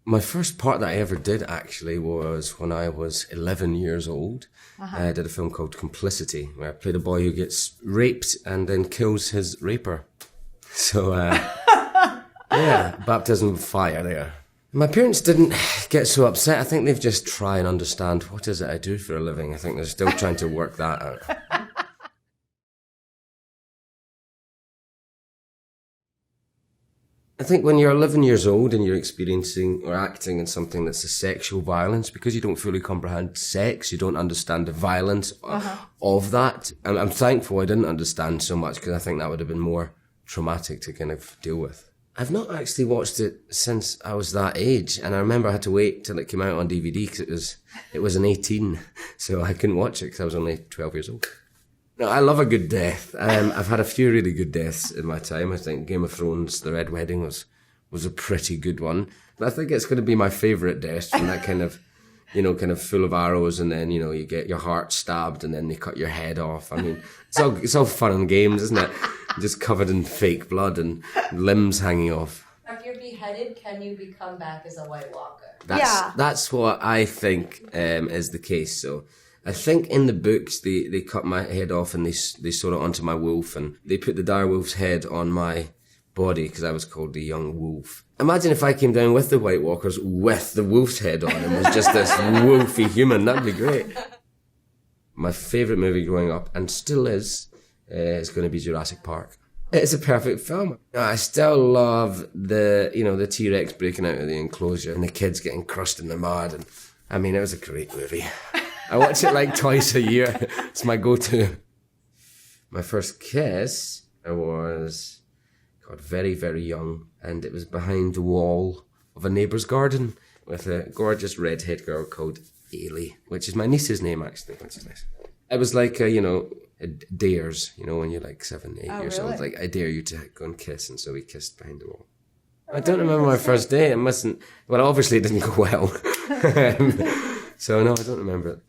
My first part that I ever did actually was when I was 11 years old. I did a film called Complicity, where I played a boy who gets raped and then kills his raper. So, yeah, baptism of fire there. My parents didn't get so upset. I think they've just tried and understand what is it I do for a living. I think they're still trying to work that out. I think when you're 11 years old and you're experiencing or acting in something that's a sexual violence, because you don't fully comprehend sex, you don't understand the violence of that. I'm thankful I didn't understand so much, because I think that would have been more traumatic to kind of deal with. I've not actually watched it since I was that age, and I remember I had to wait till it came out on DVD because it was an 18, so I couldn't watch it because I was only 12 years old. No, I love a good death. I've had a few really good deaths in my time. I think Game of Thrones, The Red Wedding was a pretty good one. But I think it's going to be my favourite death, from that kind of, kind of full of arrows, and then, you get your heart stabbed and then they cut your head off. I mean, it's all fun and games, isn't it? Just covered in fake blood and limbs hanging off. If you're beheaded, can you become back as a White Walker? That's what I think is the case. So I think in the books they cut my head off and they sewed it onto my wolf, and they put the dire wolf's head on my body because I was called the young wolf. Imagine if I came down with the White Walkers with the wolf's head on and was just this wolfy human. That'd be great. My favourite movie growing up, and still is going to be Jurassic Park. It's a perfect film. I still love the T-Rex breaking out of the enclosure and the kids getting crushed in the mud. And I mean, it was a great movie. I watch it like twice a year. It's my go-to. My first kiss, I was, very, very young. And it was behind the wall of a neighbour's garden with a gorgeous redhead girl called Ailey, which is my niece's name, actually, which is nice. It was like, dares, when you're like 7, 8 years old. Like, I dare you to go and kiss. And so we kissed behind the wall. I don't remember my first date. Obviously it didn't go well. So no, I don't remember it.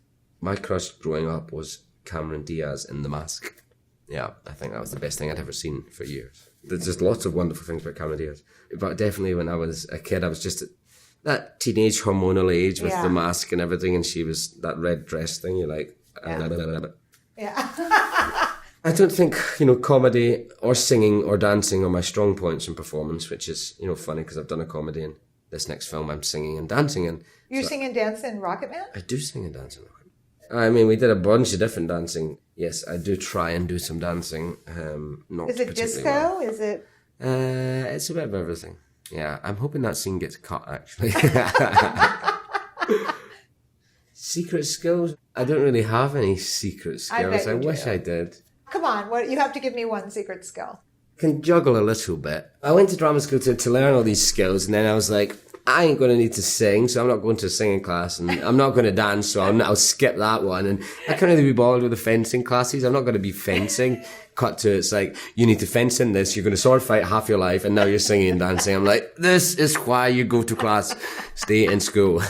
My crush growing up was Cameron Diaz in The Mask. Yeah, I think that was the best thing I'd ever seen for years. There's just lots of wonderful things about Cameron Diaz. But definitely when I was a kid, I was just at that teenage hormonal age with The Mask and everything, and she was that red dress thing, you're like... Yeah. I don't think, comedy or singing or dancing are my strong points in performance, which is, funny because I've done a comedy and this next film I'm singing and dancing in. You sing and dance in Rocket Man? I do sing and dance in Rocket Man. I mean, we did a bunch of different dancing. Yes, I do try and do some dancing. Not Is it disco? Well. Is it? It's a bit of everything. Yeah, I'm hoping that scene gets cut, actually. Secret skills? I don't really have any secret skills. I wish I did. Come on, you have to give me one secret skill. I can juggle a little bit. I went to drama school to learn all these skills, and then I was like, I ain't going to need to sing, so I'm not going to a singing class, and I'm not going to dance, so I'll skip that one. And I can't really be bothered with the fencing classes. I'm not going to be fencing. Cut to, it's like, you need to fence in this, you're going to sword fight half your life, and now you're singing and dancing. I'm like, this is why you go to class. Stay in school.